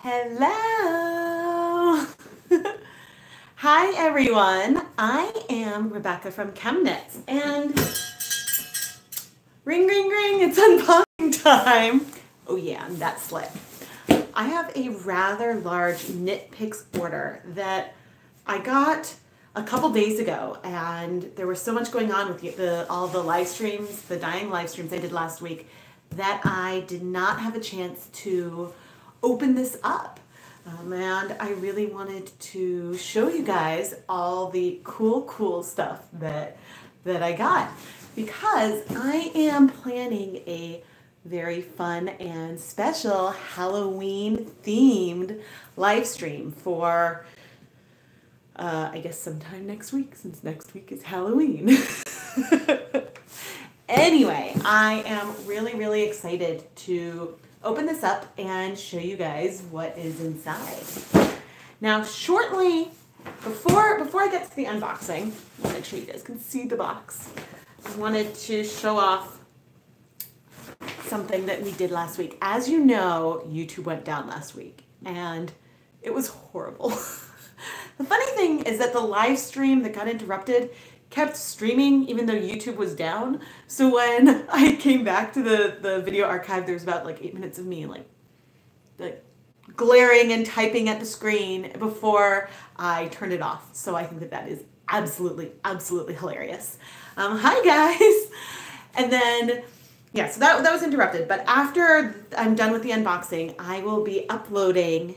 Hello! Hi everyone, I am Rebecca from ChemKnits and ring ring ring, it's unboxing time. Oh yeah, and that slip. I have a rather large KnitPicks order that I got a couple days ago, and there was so much going on with all the live streams, the dyeing live streams I did last week, that I did not have a chance to open this up. And I really wanted to show you guys all the cool stuff that I got, because I am planning a very fun and special Halloween themed live stream for I guess sometime next week, since next week is Halloween. Anyway, I am really excited to open this up and show you guys what is inside. Now, shortly before I get to the unboxing, I'll make sure you guys can see the box. I wanted to show off something that we did last week. As you know, YouTube went down last week, and it was horrible. The funny thing is that the live stream that got interrupted kept streaming even though YouTube was down. So when I came back to the video archive, there was about like 8 minutes of me like glaring and typing at the screen before I turned it off. So I think that is absolutely hilarious. Hi guys! And then, yeah, so that was interrupted. But after I'm done with the unboxing, I will be uploading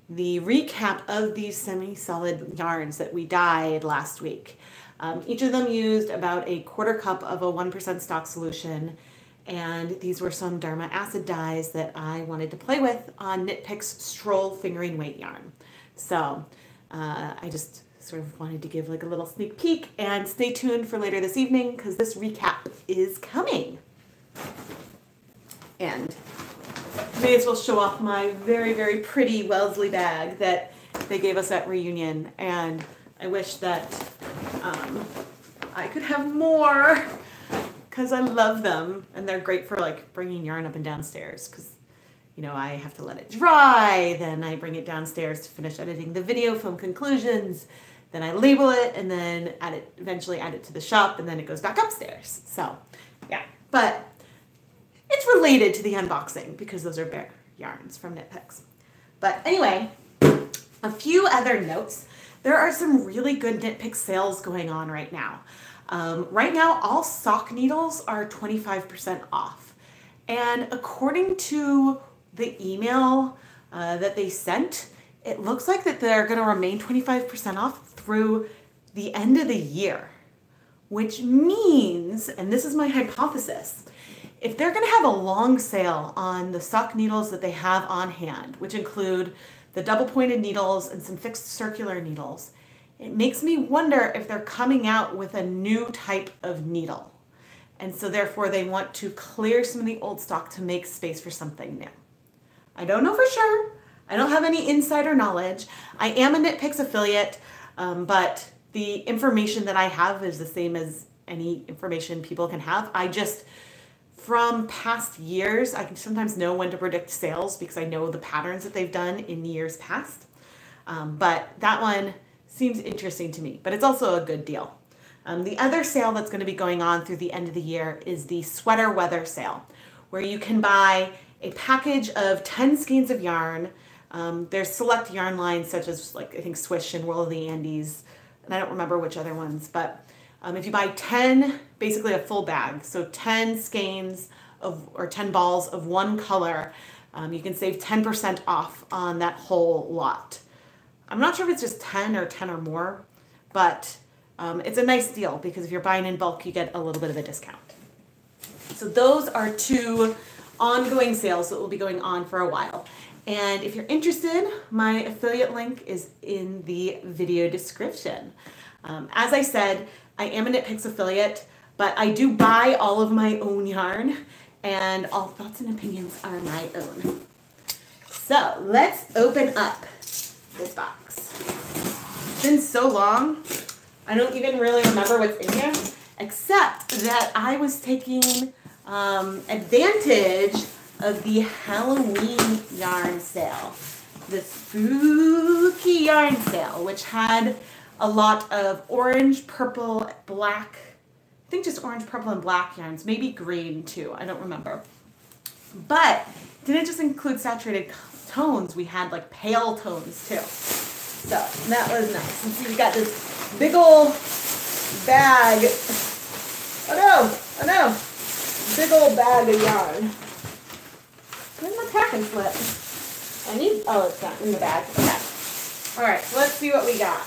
the recap of these semi-solid yarns that we dyed last week. Each of them used about a 1/4 cup of a 1% stock solution, and these were some Dharma acid dyes that I wanted to play with on KnitPicks Stroll Fingering Weight yarn. So I just sort of wanted to give like a little sneak peek, and stay tuned for later this evening because this recap is coming. And may as well show off my very pretty Wellesley bag that they gave us at reunion, and I wish that I could have more because I love them, and they're great for like bringing yarn up and downstairs, because you know I have to let it dry, then I bring it downstairs to finish editing the video, film conclusions, then I label it, and then eventually add it to the shop, and then it goes back upstairs. So yeah, but it's related to the unboxing because those are bare yarns from KnitPicks. But anyway, a few other notes. There are some really good KnitPicks sales going on right now. Right now, all sock needles are 25% off. And according to the email that they sent, it looks like that they're going to remain 25% off through the end of the year, which means, and this is my hypothesis, if they're going to have a long sale on the sock needles that they have on hand, which include the double-pointed needles and some fixed circular needles, it makes me wonder if they're coming out with a new type of needle. And so therefore they want to clear some of the old stock to make space for something new. I don't know for sure. I don't have any insider knowledge. I am a KnitPicks affiliate, but the information that I have is the same as any information people can have. I just, from past years, I can sometimes know when to predict sales because I know the patterns that they've done in years past. But that one seems interesting to me, but it's also a good deal. The other sale that's going to be going on through the end of the year is the sweater weather sale, where you can buy a package of 10 skeins of yarn. There's select yarn lines such as like I think Swish and Wool of the Andes, and I don't remember which other ones, but if you buy 10, basically a full bag, so 10 skeins or 10 balls of one color, you can save 10% off on that whole lot. I'm not sure if it's just 10 or 10 or more, but it's a nice deal because if you're buying in bulk, you get a little bit of a discount. So those are two ongoing sales that will be going on for a while. And if you're interested, my affiliate link is in the video description. As I said, I am a KnitPicks affiliate, but I do buy all of my own yarn, and all thoughts and opinions are my own. So let's open up this box. It's been so long, I don't even really remember what's in here, except that I was taking advantage of the Halloween yarn sale. this spooky yarn sale, which had a lot of orange, purple, black, I think just orange, purple, and black yarns, maybe green too, I don't remember. But didn't just include saturated tones, we had like pale tones too. So that was nice. And so we got this big old bag. Oh no, big old bag of yarn. Where's my packing slip? Oh, it's not in the bag. Okay. All right, so let's see what we got.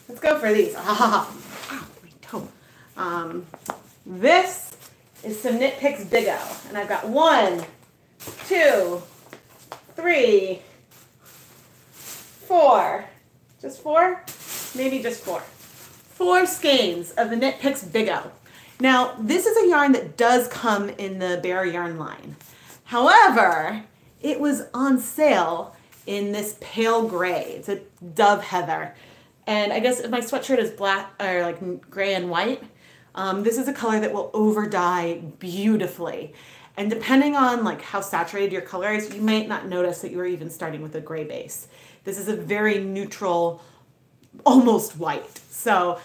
Let's go for these. Ow, my toe. This is some KnitPicks Big O, and I've got 1, 2, 3, 4. Just 4? Maybe just 4. 4 skeins of the KnitPicks Big O. Now, this is a yarn that does come in the Bare Yarn line. However, it was on sale in this pale gray. It's a dove heather. And I guess if my sweatshirt is black or like gray and white, this is a color that will over dye beautifully. And depending on like how saturated your color is, you might not notice that you are even starting with a gray base. This is a very neutral, almost white. So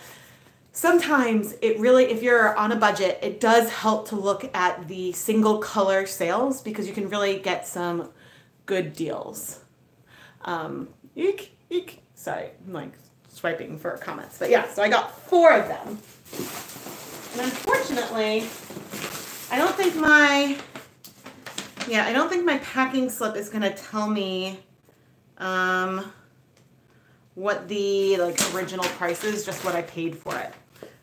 sometimes it really, if you're on a budget, it does help to look at the single color sales because you can really get some good deals. Sorry, I'm like swiping for comments, but yeah, so I got 4 of them. And unfortunately, I don't think my packing slip is gonna tell me what the original price is, just what I paid for it.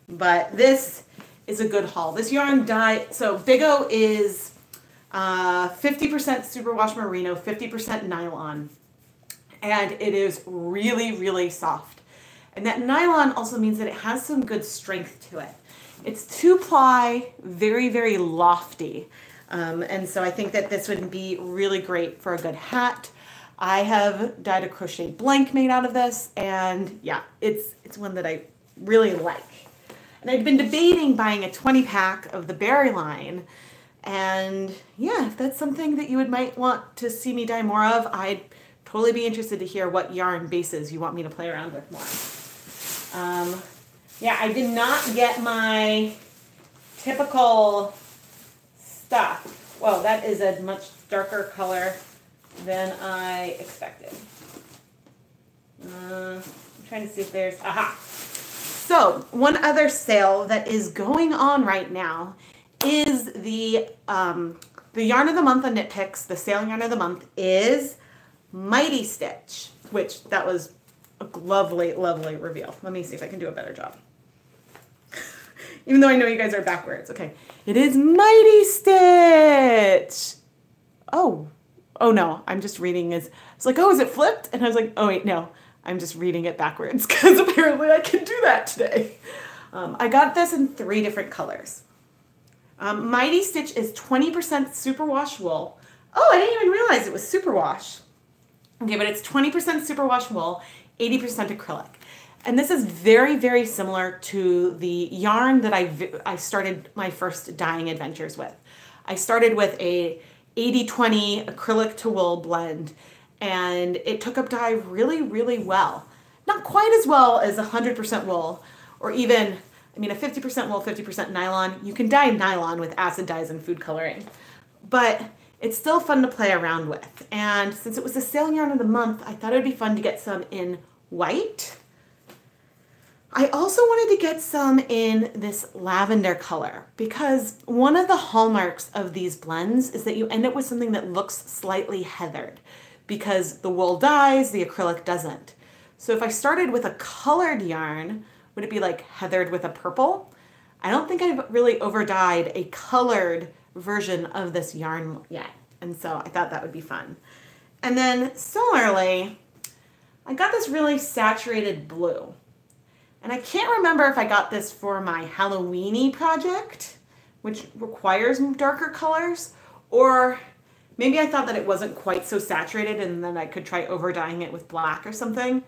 But this is a good haul. This yarn dye, so Big O is 50% superwash merino, 50% nylon, and it is really, really soft. And that nylon also means that it has some good strength to it. It's 2-ply, very, very lofty. And so I think that this would be really great for a good hat. I have dyed a crochet blank made out of this, and yeah, it's one that I really like. And I've been debating buying a 20-pack of the Berry line, and yeah, if that's something that you might want to see me dye more of, I'd totally be interested to hear what yarn bases you want me to play around with more. Yeah, I did not get my typical stuff. Well, that is a much darker color than I expected. I'm trying to see if there's, aha. So one other sale that is going on right now is the yarn of the month on KnitPicks. The sale yarn of the month is Mighty Stitch, which that was a lovely, lovely reveal. Let me see if I can do a better job. Even though I know you guys are backwards. Okay. It is Mighty Stitch. Oh no, I'm just reading as, it's like, oh, is it flipped? And I was like, oh wait, no, I'm just reading it backwards because apparently I can do that today. I got this in 3 different colors. Mighty Stitch is 20% superwash wool. Oh, I didn't even realize it was superwash. Okay, but it's 20% superwash wool, 80% acrylic. And this is very, very similar to the yarn that I started my first dyeing adventures with. I started with a 80-20 acrylic to wool blend, and it took up dye really, really well. Not quite as well as 100% wool, or even, I mean, a 50% wool, 50% nylon. You can dye nylon with acid dyes and food coloring, but it's still fun to play around with. And since it was the sale yarn of the month, I thought it would be fun to get some in white. I also wanted to get some in this lavender color because one of the hallmarks of these blends is that you end up with something that looks slightly heathered because the wool dyes, the acrylic doesn't. So if I started with a colored yarn, would it be like heathered with a purple? I don't think I've really over dyed a colored version of this yarn yet. And so I thought that would be fun. And then similarly, I got this really saturated blue. And I can't remember if I got this for my Halloweeny project, which requires darker colors, or maybe I thought that it wasn't quite so saturated and then I could try over dyeing it with black or something.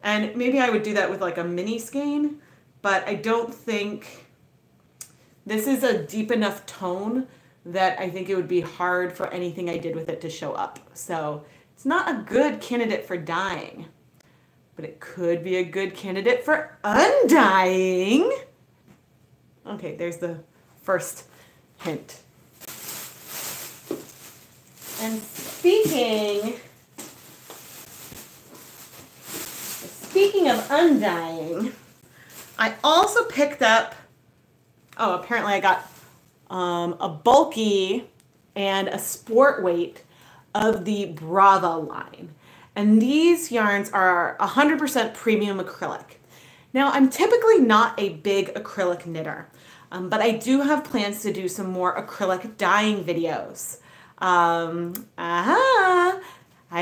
And maybe I would do that with like a mini skein, but I don't think this is a deep enough tone that I think it would be hard for anything I did with it to show up. So It's not a good candidate for dyeing, but it could be a good candidate for undying. Okay, there's the first hint. And speaking of undying, I also picked up, oh, apparently I got a bulky and a sport weight of the Brava line. And these yarns are 100% premium acrylic. Now, I'm typically not a big acrylic knitter, but I do have plans to do some more acrylic dyeing videos. I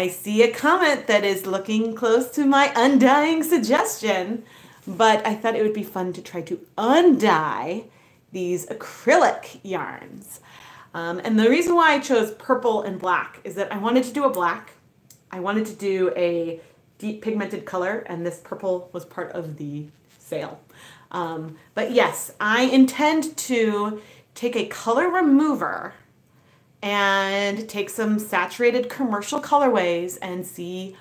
see a comment that is looking close to my undying suggestion, but I thought it would be fun to try to undye these acrylic yarns. And the reason why I chose purple and black is that I wanted to do a black, I wanted to do a deep pigmented color, and this purple was part of the sale. But yes, I intend to take a color remover and take some saturated commercial colorways and see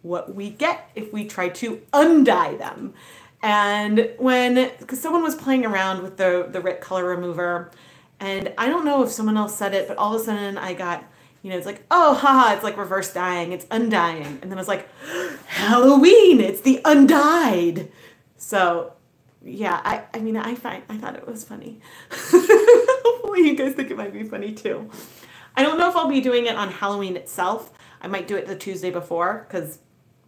what we get if we try to undye them. And because someone was playing around with the RIT color remover, and I don't know if someone else said it, but all of a sudden I got, it's like, oh, haha, it's like reverse dyeing, it's undying. And then I was like, Halloween, it's the undyed. So yeah, I thought it was funny. Hopefully you guys think it might be funny too. I don't know if I'll be doing it on Halloween itself. I might do it the Tuesday before because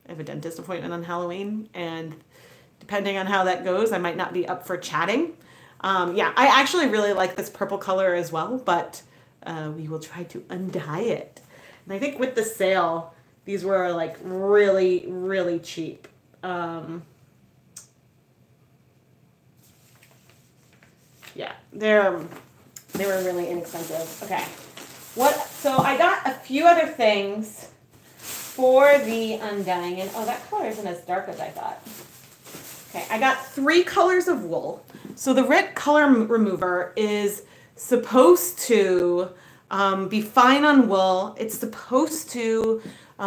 I have a dentist appointment on Halloween, and depending on how that goes, I might not be up for chatting. Yeah, I actually really like this purple color as well, but we will try to undye it. And I think with the sale, these were like really, really cheap. Yeah, they were really inexpensive. Okay, so I got a few other things for the undying, and oh, that color isn't as dark as I thought. Okay, I got 3 colors of wool. So the RIT color remover is supposed to be fine on wool. It's supposed to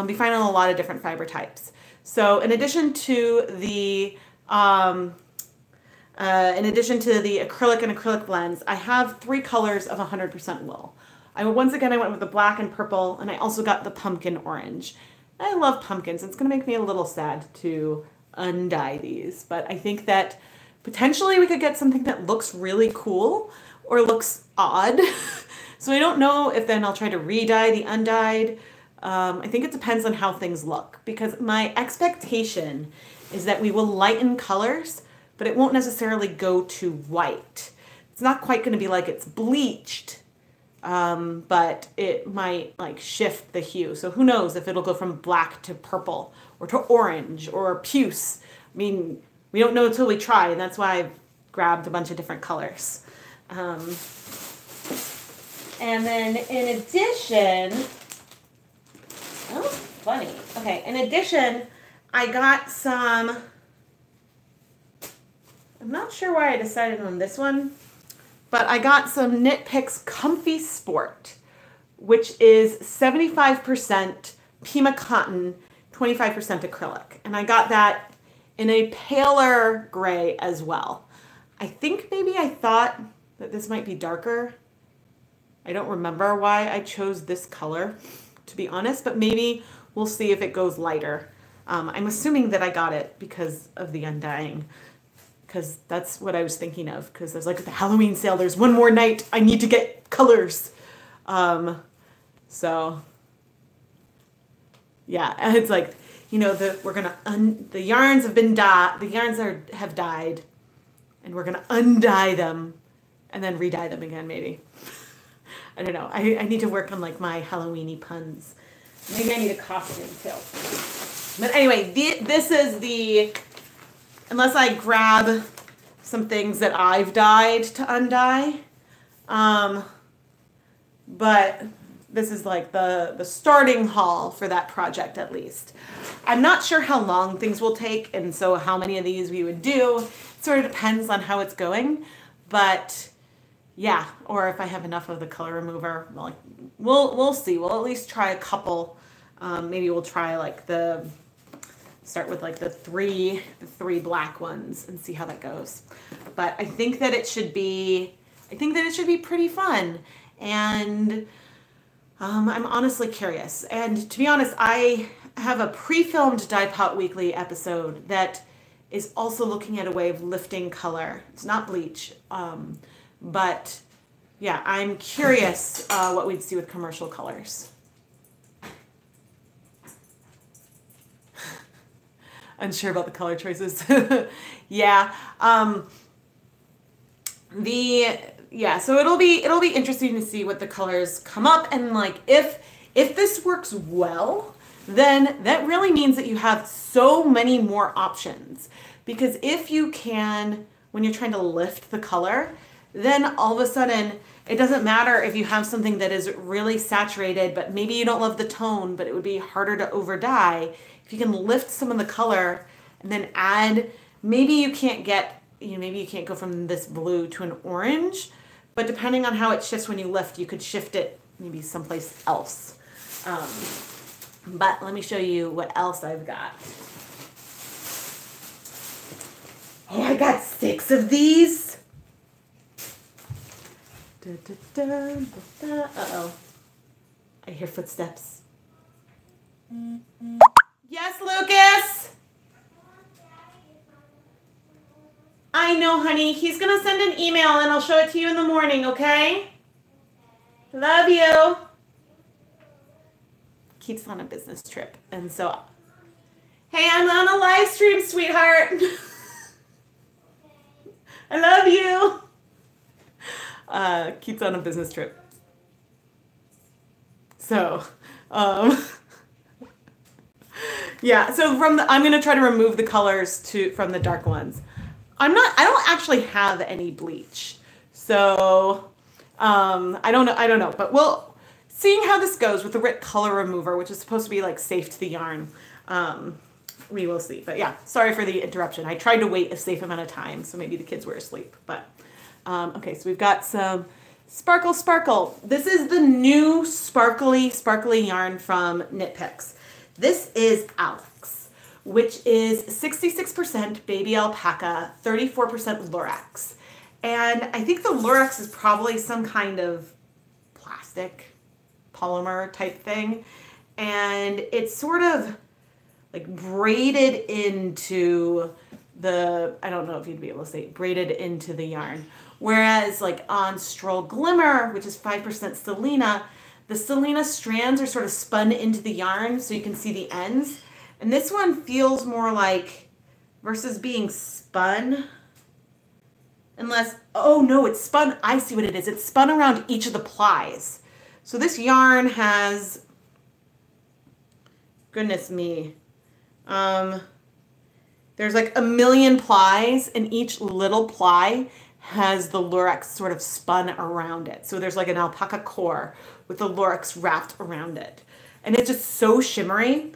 be fine on a lot of different fiber types. So in addition to the acrylic and acrylic blends, I have 3 colors of 100% wool. Once again, I went with the black and purple, and I also got the pumpkin orange. I love pumpkins. It's going to make me a little sad to undye these, but I think that potentially we could get something that looks really cool or looks odd. So I don't know if then I'll try to re-dye the undyed. I think it depends on how things look, because my expectation is that we will lighten colors, but it won't necessarily go to white. It's not quite going to be like it's bleached, but it might like shift the hue. So who knows if it'll go from black to purple or to orange or puce. I mean, we don't know until we try, and that's why I've grabbed a bunch of different colors. And then in addition, oh, funny. Okay, in addition, I got some, I'm not sure why I decided on this one, but I got some KnitPicks Comfy Sport, which is 75% Pima cotton, 25% acrylic. And I got that in a paler gray as well. I think maybe I thought that this might be darker. I don't remember why I chose this color, to be honest, but maybe we'll see if it goes lighter. I'm assuming that I got it because of the undying, because that's what I was thinking of, because there's like at the Halloween sale, there's one more night, I need to get colors. So yeah, and it's like, the yarns have been dyed, have dyed, and we're gonna undye them and then re-dye them again, maybe. I don't know. I need to work on like my Halloween-y puns. Maybe I need a costume too. But anyway, this is unless I grab some things that I've dyed to undye. But this is like the starting haul for that project at least. I'm not sure how long things will take, and so how many of these we would do. It sort of depends on how it's going. But yeah, or if I have enough of the color remover, we'll see. We'll at least try a couple Maybe we'll try like start with like the three black ones and see how that goes. But I think that it should be pretty fun. And I'm honestly curious. And to be honest, I have a pre-filmed Dye Pot Weekly episode that is also looking at a way of lifting color. It's not bleach, but yeah, I'm curious what we'd see with commercial colors. Unsure about the color choices. Yeah. So it'll be interesting to see what the colors come up, and like if this works well, then that really means that you have so many more options. Because if you can, when you're trying to lift the color, then all of a sudden it doesn't matter if you have something that is really saturated, but maybe you don't love the tone, but it would be harder to over dye. If you can lift some of the color and then add, maybe you can't go from this blue to an orange, but depending on how it shifts when you lift, you could shift it maybe someplace else. But let me show you what else I've got. Oh, I got 6 of these. Uh-oh. I hear footsteps. Yes, Lucas? I know, honey. He's going to send an email and I'll show it to you in the morning, okay? Love you. Keith's on a business trip. And so, hey, I'm on a live stream, sweetheart. I love you. Keith's on a business trip. So, yeah, so I'm going to try to remove the colors from the dark ones. I don't actually have any bleach. So, I don't know, but seeing how this goes with the RIT color remover, which is supposed to be like safe to the yarn, we will see. But yeah, sorry for the interruption. I tried to wait a safe amount of time, so maybe the kids were asleep. But okay, so we've got some Sparkle. This is the new sparkly yarn from KnitPicks. This is Alex, which is 66% baby alpaca, 34% lurex. And I think the lurex is probably some kind of plastic polymer type thing. And it's sort of like braided into I don't know if you'd be able to say braided into the yarn. Whereas like on Stroll Glimmer, which is 5% Selena, the Selena strands are sort of spun into the yarn so you can see the ends. And this one feels more like, versus being spun, unless, oh no, it's spun, I see what it is. It's spun around each of the plies. So this yarn has, goodness me, there's like a million plies, and each little ply has the lurex sort of spun around it. So there's like an alpaca core with the lurex wrapped around it. And it's just so shimmery.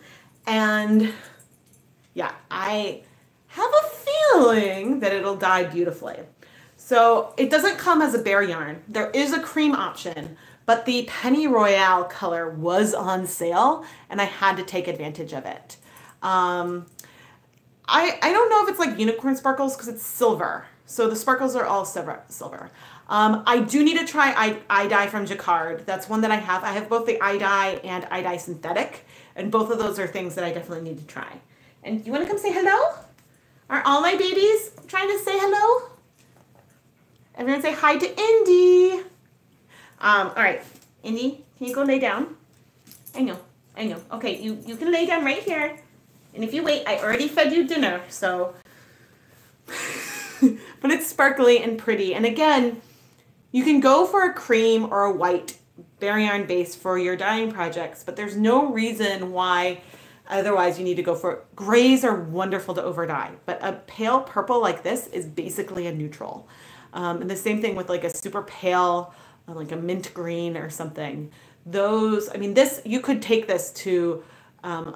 And yeah, I have a feeling that it'll dye beautifully. So it doesn't come as a bare yarn. There is a cream option, but the Penny Royale color was on sale and I had to take advantage of it. I don't know if it's like unicorn sparkles because it's silver. So the sparkles are all silver. I do need to try eye dye from Jacquard. That's one that I have. I have both the eye dye and eye dye synthetic, and both of those are things that I definitely need to try. And you want to come say hello? Are all my babies trying to say hello? Everyone say hi to Indy. All right, Indy, can you go lay down? I know. Okay, you can lay down right here. And if you wait, I already fed you dinner, so. But it's sparkly and pretty. And again, you can go for a cream or a white bare yarn base for your dyeing projects, but there's no reason why otherwise you need to go for grays are wonderful to over dye, but a pale purple like this is basically a neutral. And the same thing with like a super pale, like a mint green or something. Those, I mean, this, you could take this to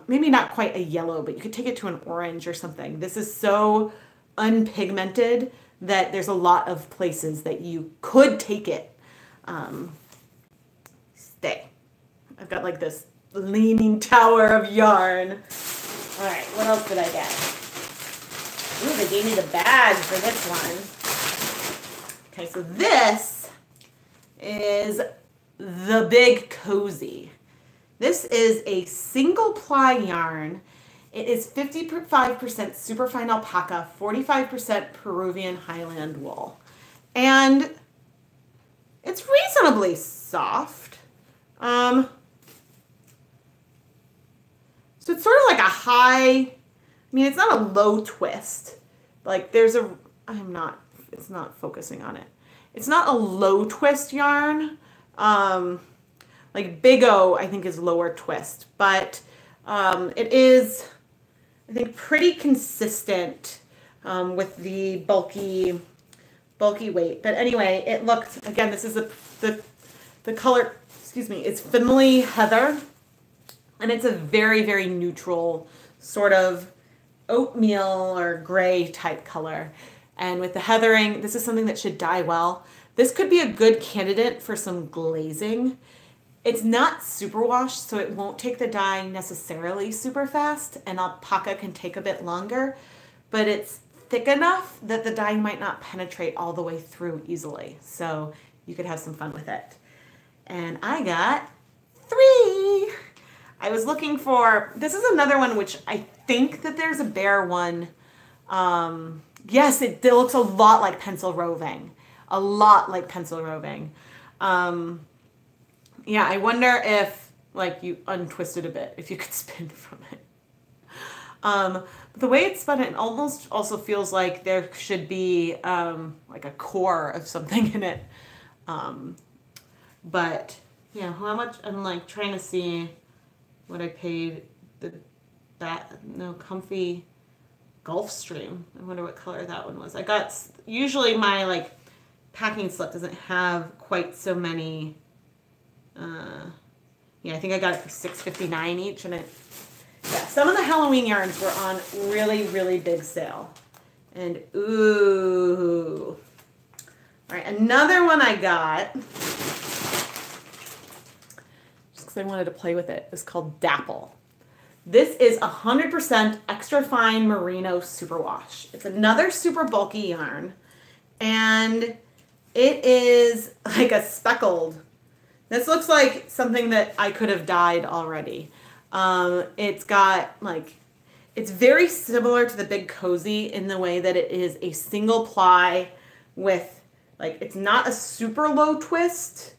maybe not quite a yellow, but you could take it to an orange or something. This is so unpigmented that there's a lot of places that you could take it. Stay. I've got like this leaning tower of yarn. All right, what else did I get? Ooh, they gave me the bag for this one. Okay, so this is the Big Cozy. This is a single ply yarn. It is 55% superfine alpaca, 45% Peruvian highland wool. And it's reasonably soft. So it's sort of like a high, I mean, it's not a low twist. Like there's a, it's not focusing on it. It's not a low twist yarn. Like Big O, I think, is lower twist, but it is, I think, pretty consistent with the bulky weight. But anyway, it looked, again, this is the color, excuse me, it's Finley Heather, and it's a very, very neutral sort of oatmeal or gray type color. And with the heathering, this is something that should dye well. This could be a good candidate for some glazing. It's not superwash, so it won't take the dye necessarily super fast, and alpaca can take a bit longer, but it's thick enough that the dye might not penetrate all the way through easily. So you could have some fun with it. And I got 3. I was looking for, this is another one which I think that there's a bare one. Yes, it looks a lot like pencil roving. A lot like pencil roving. Yeah, I wonder if, like, you untwisted a bit, if you could spin from it. But the way it's spun, it almost also feels like there should be, like a core of something in it. But, yeah, how much, I'm, like, trying to see what I paid Comfy Gulfstream. I wonder what color that one was. I got, usually my, like, packing slip doesn't have quite so many. Yeah, I think I got it for $6.59 each, and yeah, some of the Halloween yarns were on really, really big sale. And ooh. All right, another one I got, just because I wanted to play with it, is called Dapple. This is 100% extra fine merino superwash. It's another super bulky yarn, and it is like a speckled. This looks like something that I could have dyed already. It's got, like, it's very similar to the Big Cozy in the way that it is a single ply with, like, it's not a super low twist.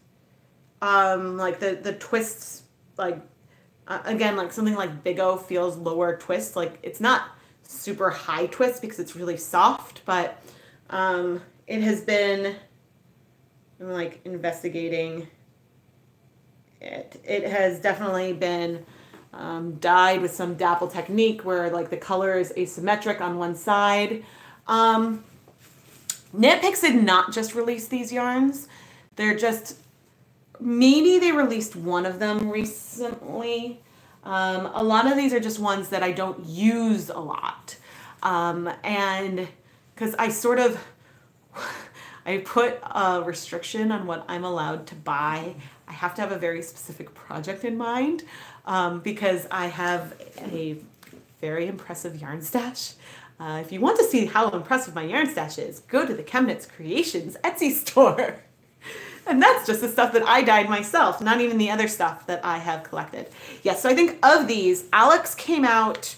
Like the twists, like, again, like something like Big O feels lower twist. Like, it's not super high twist because it's really soft, but it has been, I'm like investigating it. It has definitely been dyed with some dapple technique where, like, the color is asymmetric on one side. KnitPicks did not just release these yarns. They're just, maybe they released one of them recently. A lot of these are just ones that I don't use a lot. And because I sort of, I put a restriction on what I'm allowed to buy. I have to have a very specific project in mind, because I have a very impressive yarn stash. If you want to see how impressive my yarn stash is, go to the ChemKnits Creations Etsy store. And that's just the stuff that I dyed myself, not even the other stuff that I have collected. Yes, so I think of these, Alex came out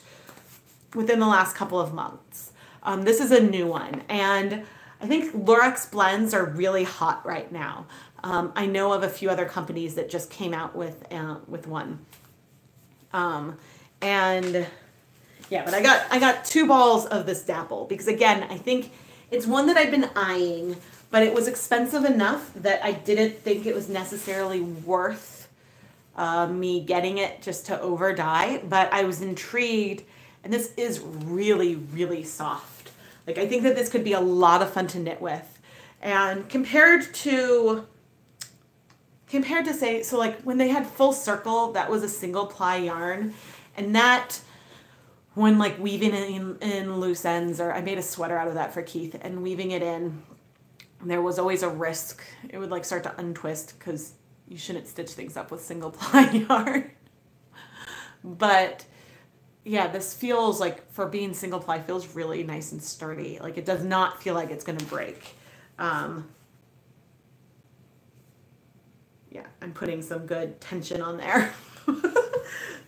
within the last couple of months. This is a new one, and I think Lurex blends are really hot right now. I know of a few other companies that just came out with one. And yeah, but I got 2 balls of this Dapple because, again, I think it's one that I've been eyeing, but it was expensive enough that I didn't think it was necessarily worth me getting it just to over dye. But I was intrigued, and this is really, really soft. Like, I think that this could be a lot of fun to knit with. And compared to say, so like when they had Full Circle, that was a single ply yarn, and that, when like weaving in loose ends, or I made a sweater out of that for Keith, and weaving it in, there was always a risk it would like start to untwist because you shouldn't stitch things up with single ply yarn. But yeah, this feels like, for being single ply, feels really nice and sturdy. Like, it does not feel like it's going to break. Yeah, I'm putting some good tension on there.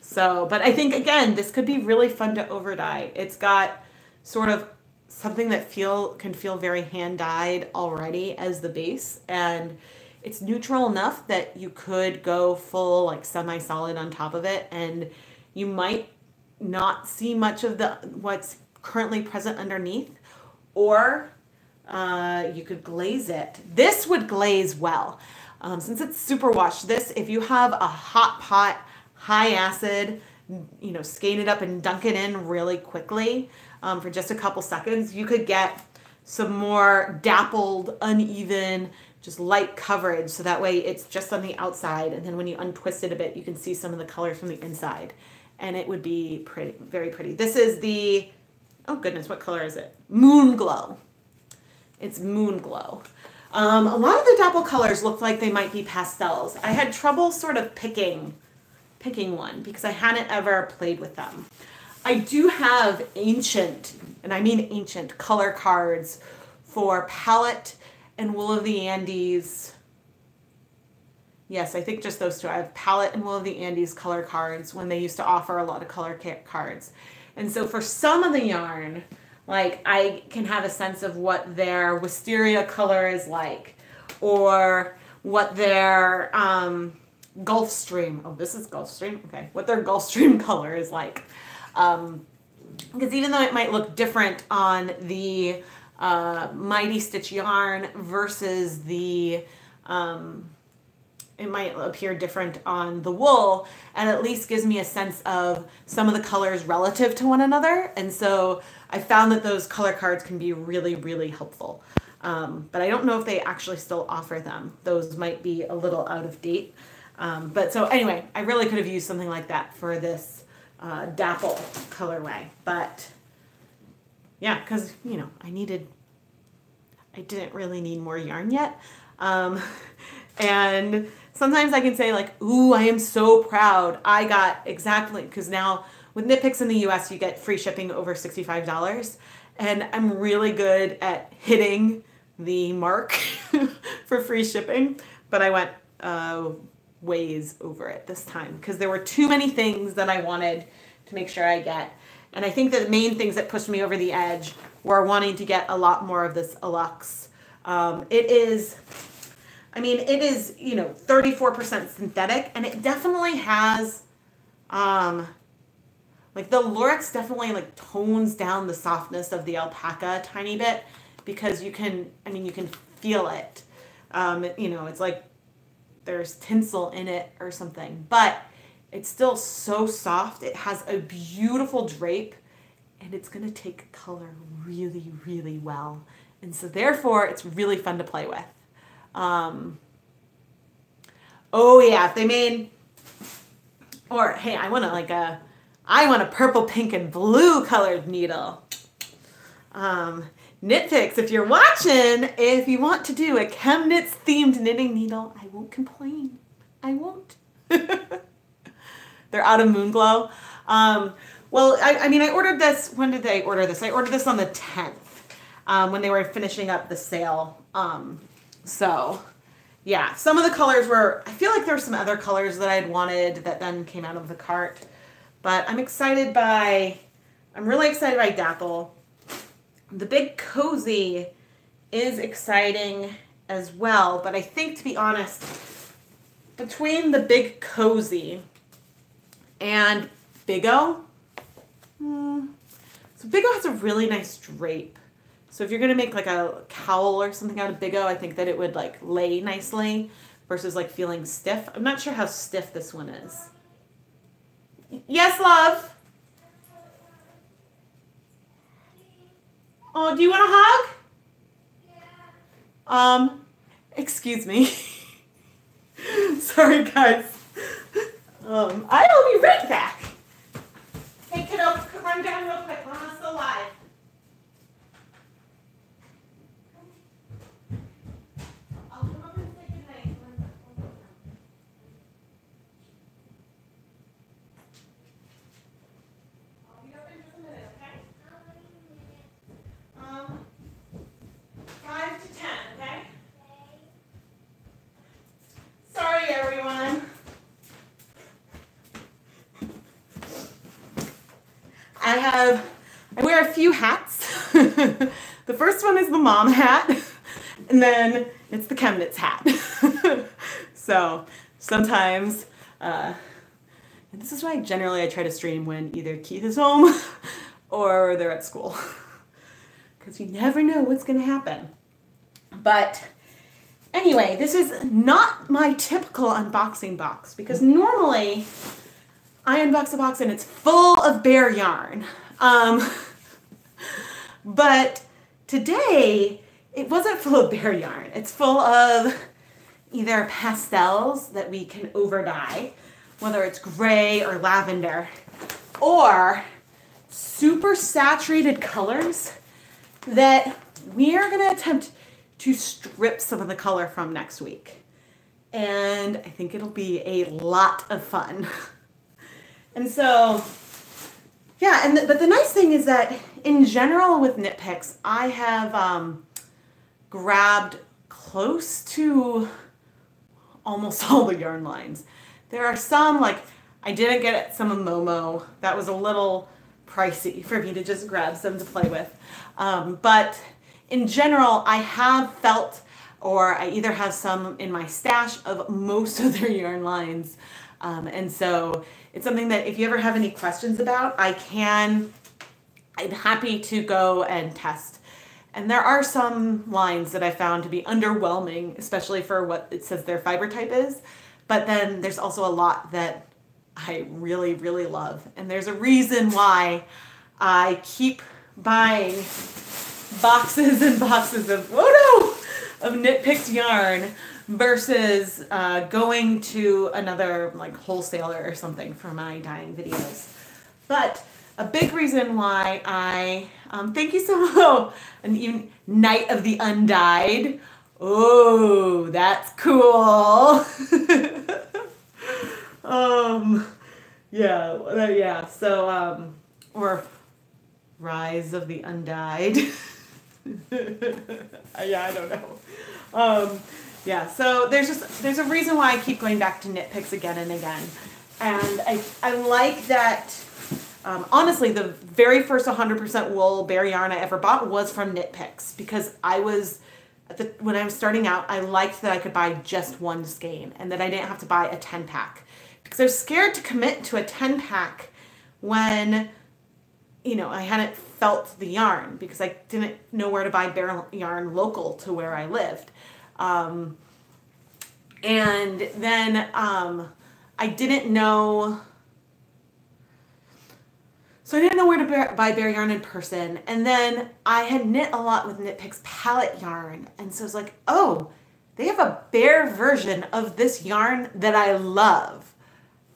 So, but I think, again, this could be really fun to over dye. It's got sort of something that can feel very hand dyed already as the base, and it's neutral enough that you could go full like semi-solid on top of it, and you might not see much of the what's currently present underneath, or you could glaze it. This would glaze well. Since it's superwash, this, if you have a hot pot, high acid, you know, skate it up and dunk it in really quickly for just a couple seconds, you could get some more dappled, uneven, just light coverage. So that way it's just on the outside. And then when you untwist it a bit, you can see some of the color from the inside. And it would be pretty, very pretty. This is the, oh goodness, what color is it? Moon Glow. It's Moon Glow. A lot of the dapple colors look like they might be pastels. I had trouble sort of picking one because I hadn't ever played with them. I do have ancient, and I mean ancient, color cards for Palette and Wool of the Andes. Yes, I think just those two. I have Palette and Wool of the Andes color cards when they used to offer a lot of color cards. And so for some of the yarn, like, I can have a sense of what their wisteria color is like, or what their Gulfstream, oh, this is Gulfstream, okay, what their Gulfstream color is like. Because even though it might look different on the Mighty Stitch yarn versus the, it might appear different on the wool, and at least gives me a sense of some of the colors relative to one another. And so I found that those color cards can be really, really helpful. But I don't know if they actually still offer them. Those might be a little out of date. But so anyway, I really could have used something like that for this dapple colorway. But yeah, because, you know, I didn't really need more yarn yet. And sometimes I can say like, ooh, I am so proud. I got exactly, because now with KnitPicks in the US, you get free shipping over $65. And I'm really good at hitting the mark for free shipping. But I went ways over it this time because there were too many things that I wanted to make sure I get. And I think that the main things that pushed me over the edge were wanting to get a lot more of this Luxe. It is, you know, 34% synthetic, and it definitely has, like, the Lurex definitely like tones down the softness of the alpaca a tiny bit, because you can feel it. You know, it's like there's tinsel in it or something, but it's still so soft. It has a beautiful drape, and it's going to take color really, really well. And so therefore, it's really fun to play with. Oh yeah, if they made, or hey, I want a purple, pink, and blue colored needle. KnitPicks, if you're watching, if you want to do a ChemKnits themed knitting needle, I won't complain. I won't. They're out of Moon Glow. Well, I ordered this, when did I order this? I ordered this on the 10th, when they were finishing up the sale. So yeah, some of the colors were, I feel like there were some other colors that I'd wanted that then came out of the cart. But I'm really excited by Dapple. The Big Cozy is exciting as well, but I think, to be honest, between the Big Cozy and Big O, so Big O has a really nice drape. So if you're going to make like a cowl or something out of Big O, I think that it would like lay nicely versus like feeling stiff. I'm not sure how stiff this one is. Yes, love. Oh, do you want a hug? Excuse me. Sorry, guys. I will be right back. Hey, kiddo, run down real quick. Mama's still alive. I'll come up and say goodnight. I wear a few hats. The first one is the mom hat, and then it's the ChemKnits hat. So sometimes, and this is why generally I try to stream when either Keith is home or they're at school, because you never know what's going to happen. But anyway, this is not my typical unboxing box, because normally I unbox a box and it's full of bare yarn. But today it wasn't full of bare yarn. It's full of either pastels that we can overdye, whether it's gray or lavender, or super saturated colors that we are going to attempt to strip some of the color from next week. And I think it'll be a lot of fun. And so, yeah, but the nice thing is that in general with KnitPicks, I have grabbed close to almost all the yarn lines. There are some, like, I didn't get some of Momo. That was a little pricey for me to just grab some to play with. But in general, I have felt, or I either have some in my stash of most of their yarn lines. And so it's something that if you ever have any questions about, I'm happy to go and test. And there are some lines that I found to be underwhelming, especially for what it says their fiber type is. But then there's also a lot that I really, really love. And there's a reason why I keep buying boxes and boxes of, of KnitPicks yarn versus going to another like wholesaler or something for my dyeing videos. But a big reason why I, thank you so much, and even Night of the Undyed. Oh, that's cool. Yeah, so, or Rise of the Undyed. Yeah, I don't know. Yeah, so there's a reason why I keep going back to KnitPicks again and again. And I like that, honestly, the very first 100% wool bare yarn I ever bought was from KnitPicks, because when I was starting out, I liked that I could buy just one skein and that I didn't have to buy a 10-pack. Because I was scared to commit to a 10-pack when, I hadn't felt the yarn, because I didn't know where to buy bare yarn local to where I lived. And then I didn't know, so I didn't know where to buy bare yarn in person. And then I had knit a lot with KnitPicks palette yarn. And so I was like, oh, they have a bare version of this yarn that I love.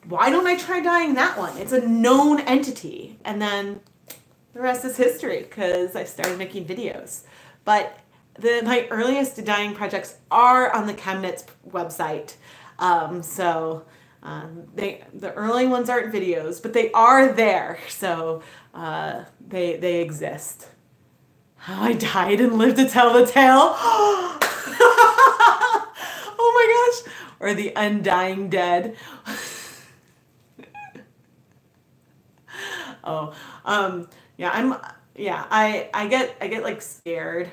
Why don't I try dyeing that one? It's a known entity. And then the rest is history, because I started making videos. But my earliest dyeing projects are on the ChemKnits website. The early ones aren't videos, but they are there. So they exist. How I died and lived to tell the tale. Oh my gosh. Or the undying dead. I get like scared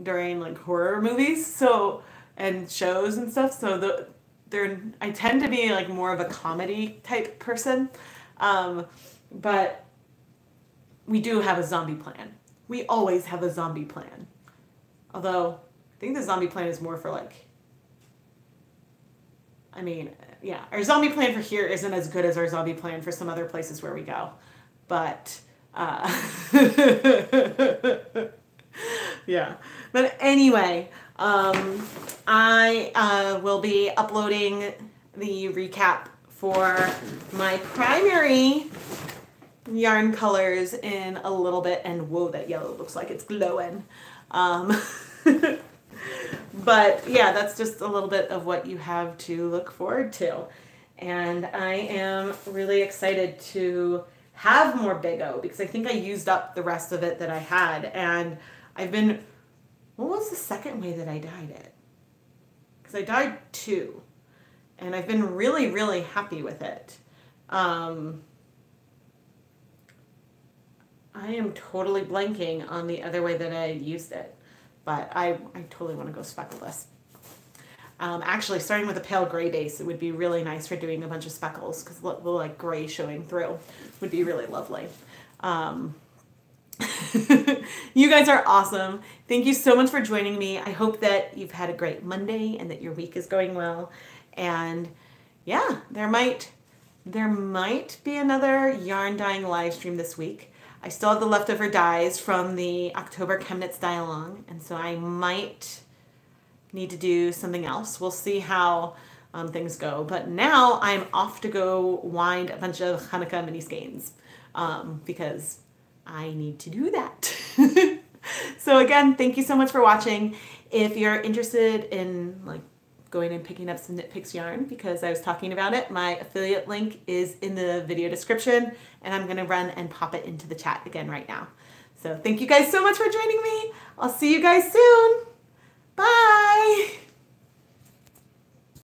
during like horror movies, and shows and stuff. So I tend to be like more of a comedy type person. But we do have a zombie plan. We always have a zombie plan. Although I think the zombie plan is more for like, our zombie plan for here isn't as good as our zombie plan for some other places where we go. But, yeah. But anyway, I will be uploading the recap for my primary yarn colors in a little bit. And whoa, that yellow looks like it's glowing. But yeah, that's just a little bit of what you have to look forward to. And I am really excited to have more Big O, because I think I used up the rest of it that I had. And what was the second way that I dyed it? Because I dyed 2. And I've been really, really happy with it. I am totally blanking on the other way that I used it, but I totally want to go speckleless. Actually, starting with a pale gray base, it would be really nice for doing a bunch of speckles because the like gray showing through would be really lovely. You guys are awesome. Thank you so much for joining me. I hope that you've had a great Monday and that your week is going well. And yeah, there might be another yarn dyeing live stream this week. I still have the leftover dyes from the October ChemKnits dye along, and so I might need to do something else. We'll see how things go. But now I'm off to go wind a bunch of Hanukkah mini skeins because I need to do that. So again, thank you so much for watching. If you're interested in like going and picking up some KnitPicks yarn because I was talking about it, my affiliate link is in the video description, and I'm gonna run and pop it into the chat again right now. So thank you guys so much for joining me. I'll see you guys soon. Bye.